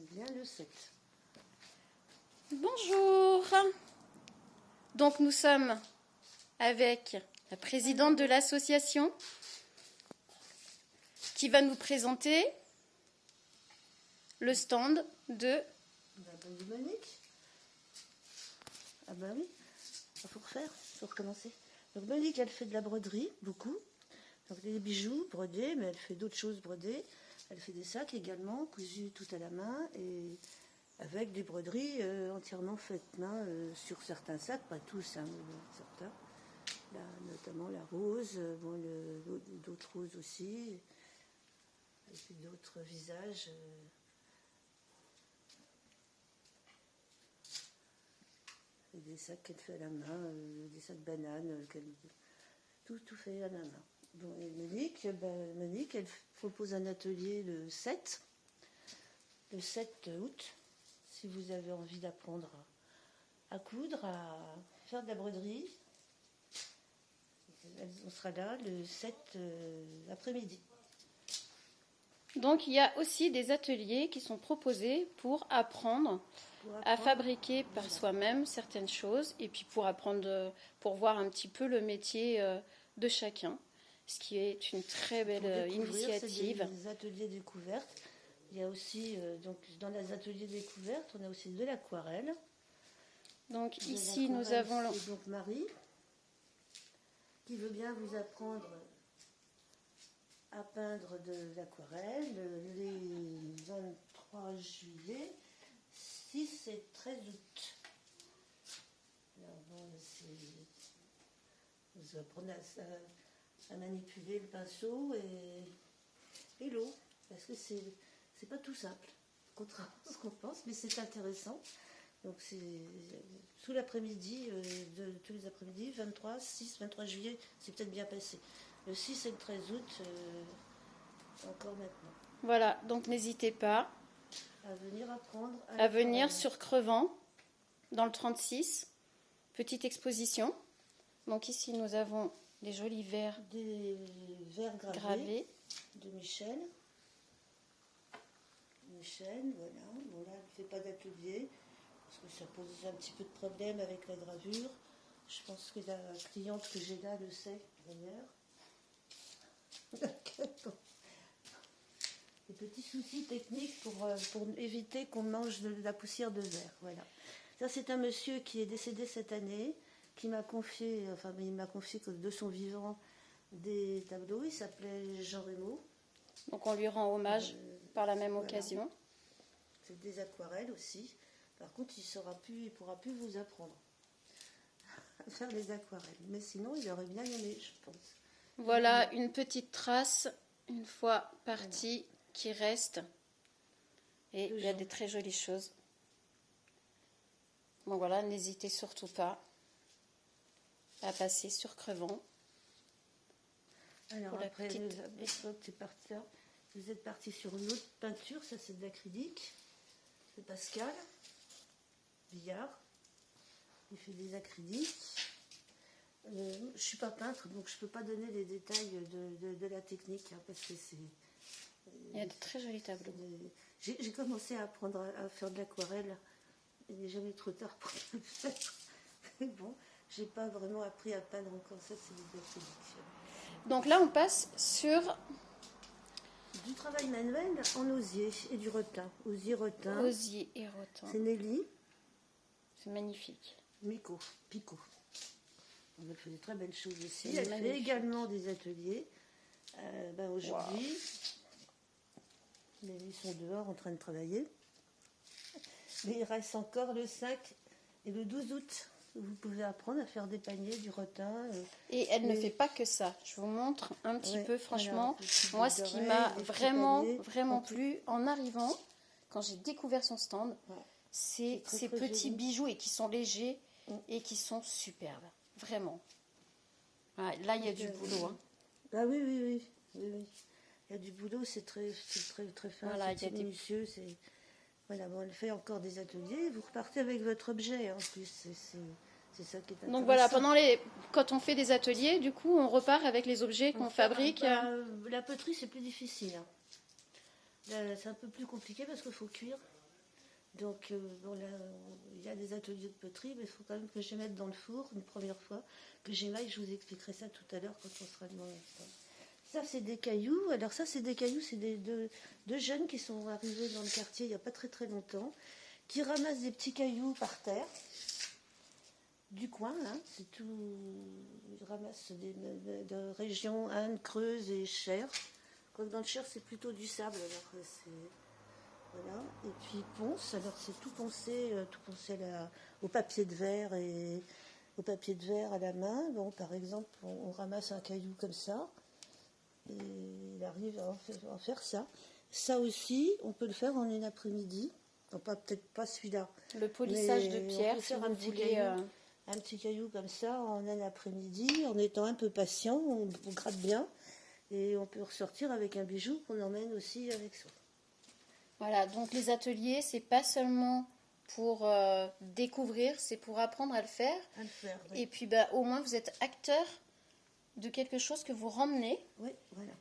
bien le 7. Bonjour. Donc nous sommes avec la présidente de l'association qui va nous présenter le stand de... Monique. Ah bah oui, il faut refaire, il faut recommencer. Donc Monique, elle fait de la broderie, beaucoup. Donc des bijoux brodés, mais elle fait d'autres choses brodées. Elle fait des sacs également, cousus tout à la main, et avec des broderies entièrement faites main sur certains sacs, pas tous, hein, mais certains. Là, notamment la rose, d'autres roses aussi, et puis d'autres visages. Et des sacs qu'elle fait à la main, des sacs bananes, tout fait à la main. Bon, et Monique, elle propose un atelier le 7 août, si vous avez envie d'apprendre à coudre, à faire de la broderie. On sera là le 7 après-midi. Donc il y a aussi des ateliers qui sont proposés pour apprendre à fabriquer par soi-même certaines choses et puis pour apprendre, pour voir un petit peu le métier de chacun, ce qui est une très belle initiative. Des ateliers découvertes. Il y a aussi, donc dans les ateliers découvertes, on a aussi de l'aquarelle. Donc ici nous avons... Donc Marie, qui veut bien vous apprendre à peindre de l'aquarelle les 23 juillet, 6 et 13 août. Alors bon, vous apprenez à manipuler le pinceau et l'eau, parce que c'est pas tout simple, contrairement à ce qu'on pense, mais c'est intéressant. Donc c'est tout l'après-midi, tous les après-midi, 23 juillet, c'est peut-être bien passé. Le 6 et le 13 août, encore maintenant. Voilà, donc n'hésitez pas à venir apprendre à venir sur Crevant, dans le 36, petite exposition. Donc ici nous avons des jolis verres, des verres gravés de Michel. Voilà. Bon, là, elle ne fait pas d'atelier, parce que ça pose un petit peu de problème avec la gravure. Je pense que la cliente que j'ai là le sait, d'ailleurs. Des petits soucis techniques pour éviter qu'on mange de la poussière de verre. Voilà. Ça, c'est un monsieur qui est décédé cette année, qui m'a confié, il m'a confié de son vivant des tableaux. Il s'appelait Jean Rémaud. Donc on lui rend hommage par la même occasion. C'est des aquarelles aussi. Par contre, il pourra plus vous apprendre à faire les aquarelles. Mais sinon, il aurait bien aimé, je pense. Voilà une petite trace, une fois partie, qui reste. Et il y a des très jolies choses. Donc voilà, n'hésitez surtout pas à passer sur Crevant. Alors après, vous êtes parti sur une autre peinture, ça c'est de l'acrylique. C'est Pascal Billard. Il fait des acryliques. Je ne suis pas peintre, donc je ne peux pas donner les détails de la technique, hein, parce que c'est... Il y a de très jolis tableaux. J'ai commencé à apprendre à faire de l'aquarelle. Il n'est jamais trop tard pour le faire. Mais bon, je n'ai pas vraiment appris à peindre encore. Ça, c'est des acryliques. Donc là, on passe sur... du travail manuel en osier et du rotin. Osier-rotin. Osier et rotin. C'est Nelly. C'est magnifique. Picot. On a fait de très belles choses aussi. Elle fait également des ateliers. Aujourd'hui, ils sont dehors en train de travailler. Mais il reste encore le 5 et le 12 août. Vous pouvez apprendre à faire des paniers, du rotin. Et elle ne fait pas que ça. Je vous montre un petit peu, franchement. Moi, ce qui m'a vraiment plu en arrivant, quand j'ai découvert son stand, c'est ces petits bijoux et qui sont légers et qui sont superbes. Vraiment. Ouais, là, il y a du boulot. Hein. Ah oui. Il y a du boulot, c'est très fin, voilà, c'est minutieux. Voilà, bon, elle fait encore des ateliers. Vous repartez avec votre objet, en plus. C'est ça qui est intéressant. Donc voilà, quand on fait des ateliers, du coup, on repart avec les objets qu'on fabrique. La poterie, c'est plus difficile. Hein. Là, c'est un peu plus compliqué parce qu'il faut cuire. Donc, bon, là, il y a des ateliers de poterie, mais il faut quand même que je les mette dans le four une première fois, que j'émaille. Je vous expliquerai ça tout à l'heure quand on sera devant l'instant. Ça, c'est des cailloux. Alors ça, c'est des cailloux, c'est deux jeunes qui sont arrivés dans le quartier il n'y a pas très très longtemps, qui ramassent des petits cailloux par terre, du coin, hein, c'est tout. Ils ramassent de régions Indre, Creuse et Cher. Quoique dans le Cher, c'est plutôt du sable, alors c'est... Voilà. Et puis ponce, alors c'est tout poncé au papier de verre et au papier de verre à la main. Bon, par exemple, on ramasse un caillou comme ça, et il arrive à en faire ça. Ça aussi, on peut le faire en une après-midi. Enfin, peut-être pas celui-là. Le polissage de pierre, si vous voulez... Un petit caillou comme ça en un après-midi, en étant un peu patient, on gratte bien, et on peut ressortir avec un bijou qu'on emmène aussi avec soi. Voilà, donc les ateliers, c'est pas seulement pour découvrir, c'est pour apprendre à le faire. Oui. Et puis au moins vous êtes acteur de quelque chose que vous ramenez. Oui, voilà.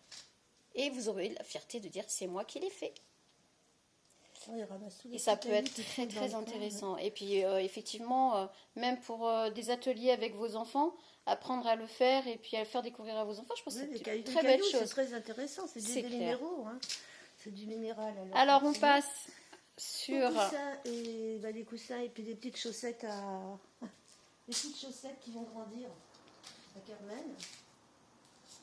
Et vous aurez la fierté de dire c'est moi qui l'ai fait. Et ça peut être très très intéressant. Et puis effectivement, même pour des ateliers avec vos enfants, apprendre à le faire et puis à le faire découvrir à vos enfants, je pense que c'est une très belle chose. C'est très intéressant, c'est des minéraux, hein. C'est du minéral. Alors on passe sur les coussins et puis des petites chaussettes des petites chaussettes qui vont grandir à Carmen,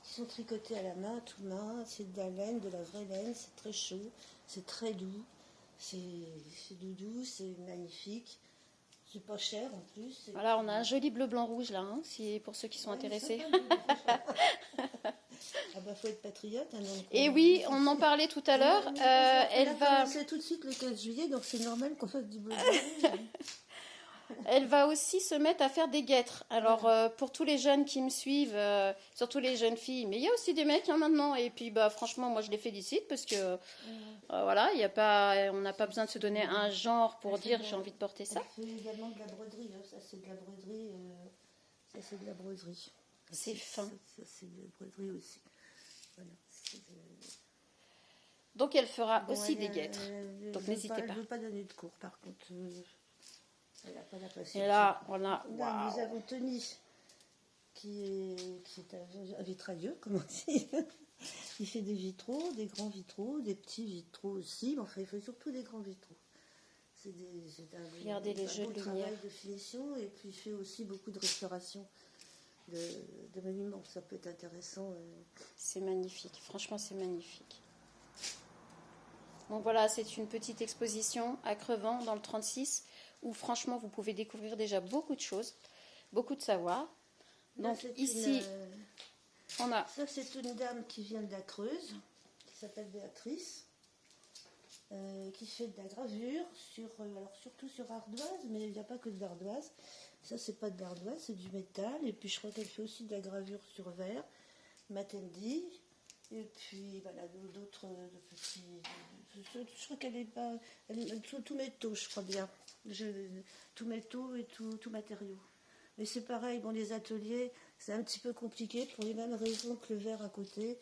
qui sont tricotées à la main, à tout main. C'est de la laine, de la vraie laine, c'est très chaud, c'est très doux. C'est doudou, c'est magnifique, c'est pas cher en plus. Voilà, on a un joli bleu, blanc, rouge là, hein, pour ceux qui sont intéressés. Ah bah faut être patriote. Hein, et oui, on en parlait tout à l'heure. Elle va. C'est tout de suite le 15 juillet, donc c'est normal qu'on fasse du bleu, blanc, rouge. Elle va aussi se mettre à faire des guêtres. Alors, pour tous les jeunes qui me suivent, surtout les jeunes filles, mais il y a aussi des mecs maintenant. Et puis, franchement, moi, je les félicite parce que, voilà, on n'a pas besoin de se donner un genre pour dire j'ai envie de porter ça. Elle fait également de la broderie. Hein. Ça, c'est de la broderie. C'est fin. Ça, c'est de la broderie aussi. Voilà. Donc, elle fera aussi des guêtres. Donc, n'hésitez pas. Elle ne veut pas donner de cours, par contre. Elle n'a pas la patience. Et là, on a... Là, nous avons Tony, qui est un vitrailleux, comme on dit. Il fait des vitraux, des grands vitraux, des petits vitraux aussi. Mais enfin, il fait surtout des grands vitraux. Regardez les jeux de lumière. Travail de finition. Et puis, il fait aussi beaucoup de restauration de monuments. Ça peut être intéressant. C'est magnifique. Franchement, c'est magnifique. Donc voilà, c'est une petite exposition à Crevant, dans le 36, où franchement, vous pouvez découvrir déjà beaucoup de choses, beaucoup de savoir. Donc ici, on a... Ça, c'est une dame qui vient de la Creuse, qui s'appelle Béatrice, qui fait de la gravure, alors surtout sur ardoise, mais il n'y a pas que de l'ardoise. Ça, c'est pas de l'ardoise, c'est du métal. Et puis, je crois qu'elle fait aussi de la gravure sur verre, Matendi. Et puis, voilà, d'autres petits... Je crois qu'elle est pas... tout métaux, je crois bien. Tout métaux et tout matériaux. Mais c'est pareil, bon, les ateliers, c'est un petit peu compliqué pour les mêmes raisons que le verre à côté.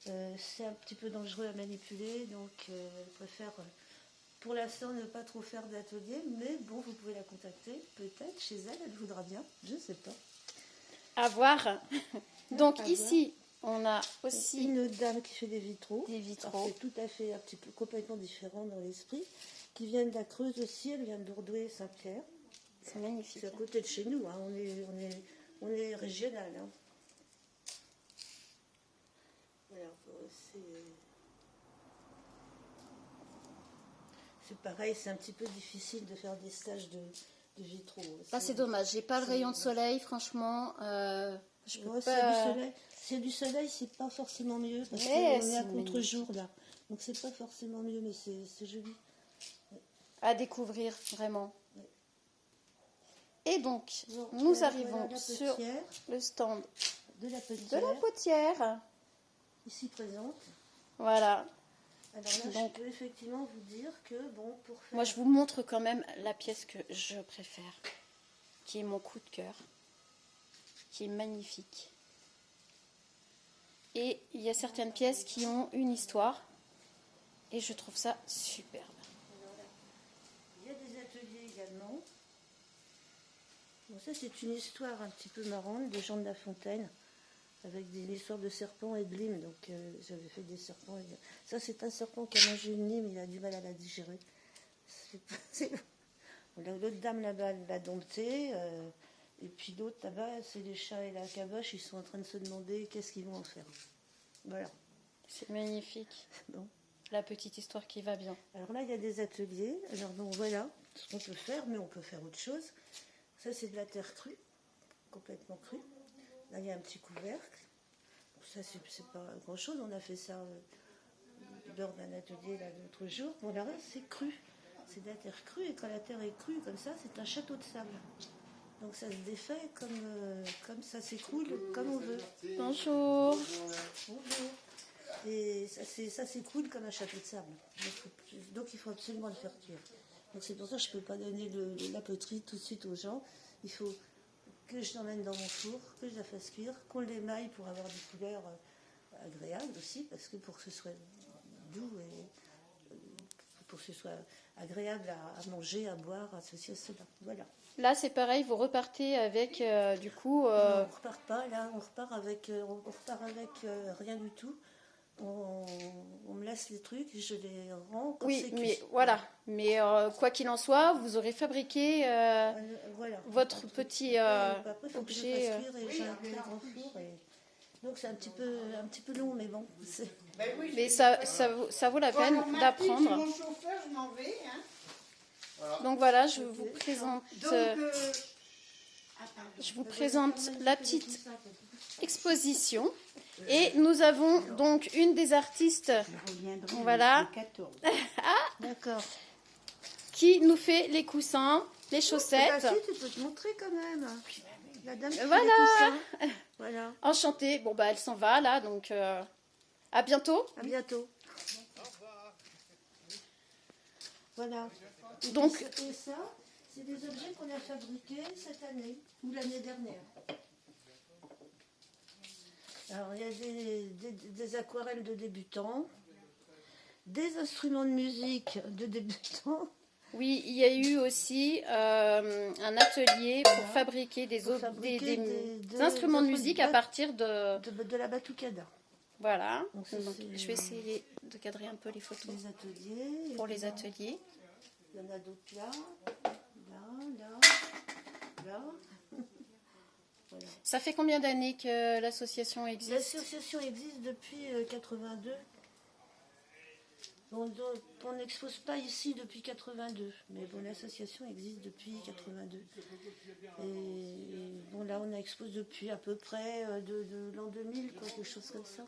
C'est un petit peu dangereux à manipuler, donc je préfère pour l'instant ne pas trop faire d'atelier. Mais bon, vous pouvez la contacter, peut-être, chez elle, elle voudra bien, je ne sais pas. À voir. Donc ici... On a aussi une dame qui fait des vitraux. C'est tout à fait, un petit peu complètement différent dans l'esprit. Qui vient de la Creuse aussi, elle vient de Dourdoué, Saint-Pierre. C'est magnifique. C'est à côté de chez nous, hein. On est régional. Hein. Voilà, c'est pareil, c'est un petit peu difficile de faire des stages de vitraux. Là, c'est dommage, j'ai pas le rayon de soleil, franchement. Je peux pas... C'est du soleil, c'est pas forcément mieux parce qu'on est à contre-jour là. Donc c'est pas forcément mieux, mais c'est joli. Ouais. À découvrir, vraiment. Ouais. Et donc, nous arrivons sur le stand de la potière. Ici présente. Voilà. Alors là, donc, je peux effectivement vous dire que, bon, pour faire... Moi, je vous montre quand même la pièce que je préfère, qui est mon coup de cœur, qui est magnifique. Et il y a certaines pièces qui ont une histoire. Et je trouve ça superbe. Il y a des ateliers également. Bon, ça, c'est une histoire un petit peu marrante de Jean de La Fontaine, avec des histoires de serpents et de limes. Donc, j'avais fait des serpents. Ça, c'est un serpent qui a mangé une lime, il a du mal à la digérer. L'autre dame là-bas l'a dompté. Et puis l'autre là-bas, c'est les chats et la caboche, ils sont en train de se demander qu'est-ce qu'ils vont en faire. Voilà. C'est magnifique. Bon. La petite histoire qui va bien. Alors là, il y a des ateliers. Alors bon, voilà ce qu'on peut faire, mais on peut faire autre chose. Ça, c'est de la terre crue, complètement crue. Là, il y a un petit couvercle. Ça, c'est pas grand-chose. On a fait ça lors d'un atelier l'autre jour. Bon, là, c'est cru. C'est de la terre crue. Et quand la terre est crue comme ça, c'est un château de sable. Donc ça se défait comme ça s'écroule, comme on veut. Bonjour. Bonjour. Et ça s'écroule comme un château de sable. Donc il faut absolument le faire cuire. Donc c'est pour ça que je ne peux pas donner la poterie tout de suite aux gens. Il faut que je l'emmène dans mon four, que je la fasse cuire, qu'on l'émaille pour avoir des couleurs agréables aussi, parce que pour que ce soit doux et pour que ce soit agréable à manger, à boire, à ceci, à cela. Voilà. Là, c'est pareil, vous repartez avec, du coup... Non, on ne repart pas, là, on repart avec rien du tout. On me laisse les trucs, je les rends quand oui, c'est mais cuit. voilà. Mais quoi qu'il en soit, vous aurez fabriqué voilà. votre petit Après, il faut que je objet. le fasse cuire et j'ai un très grand four. Donc c'est un petit peu long, mais bon. Mais ça vaut la peine d'apprendre. Mon chauffeur, je m'en vais. Hein. Voilà. Donc voilà, je vous présente, la petite exposition. Et nous avons donc une des artistes, voilà, D'accord, qui nous fait les coussins, les chaussettes. Bah, si, tu peux te montrer quand même. La dame qui fait Voilà. les coussins. Voilà. Enchantée. Bon, bah, elle s'en va là, donc à bientôt. À bientôt. Voilà. Donc, Et ça, c'est des objets qu'on a fabriqués cette année ou l'année dernière. Alors, il y a des aquarelles de débutants, des instruments de musique de débutants. oui, il y a eu aussi un atelier pour fabriquer des instruments de musique à partir de la batucada. Voilà. Donc, ça, Donc, je vais essayer de cadrer un peu les photos Les ateliers. pour les ateliers. Il y en a d'autres là, là. Voilà. Ça fait combien d'années que l'association existe? L'association existe depuis 82. On n'expose pas ici depuis 82, mais bon, l'association existe depuis 82. Et bon, là, on expose depuis à peu près de l'an 2000, quoi, quelque chose comme ça.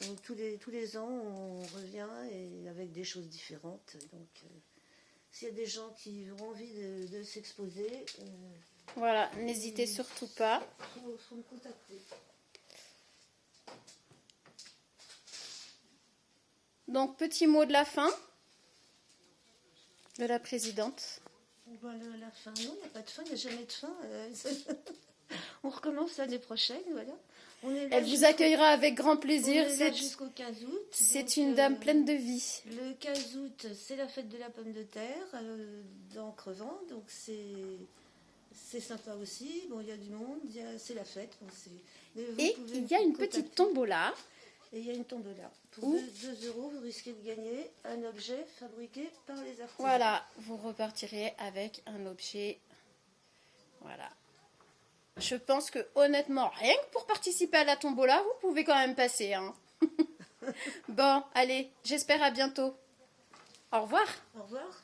Donc, tous les ans, on revient et avec des choses différentes. Donc, s'il y a des gens qui ont envie de s'exposer, Voilà, n'hésitez surtout pas. faut me contacter. Donc, petit mot de la fin de la présidente. Voilà la fin. Non, il n'y a pas de fin, il n'y a jamais de fin. On recommence l'année prochaine, voilà. Elle vous accueillra avec grand plaisir. C'est jusqu'au 15 août. C'est une dame pleine de vie. Le 15 août, c'est la fête de la pomme de terre dans Crevant, donc c'est sympa aussi. Bon, il y a du monde, c'est la fête. Bon, et il y a une petite tombola. Et il y a une tombola. Pour 2 €, vous risquez de gagner un objet fabriqué par les artisans. Voilà, vous repartirez avec un objet. Voilà. Je pense que honnêtement, rien que pour participer à la tombola, vous pouvez quand même passer. Hein. Bon, allez, j'espère à bientôt. Au revoir. Au revoir.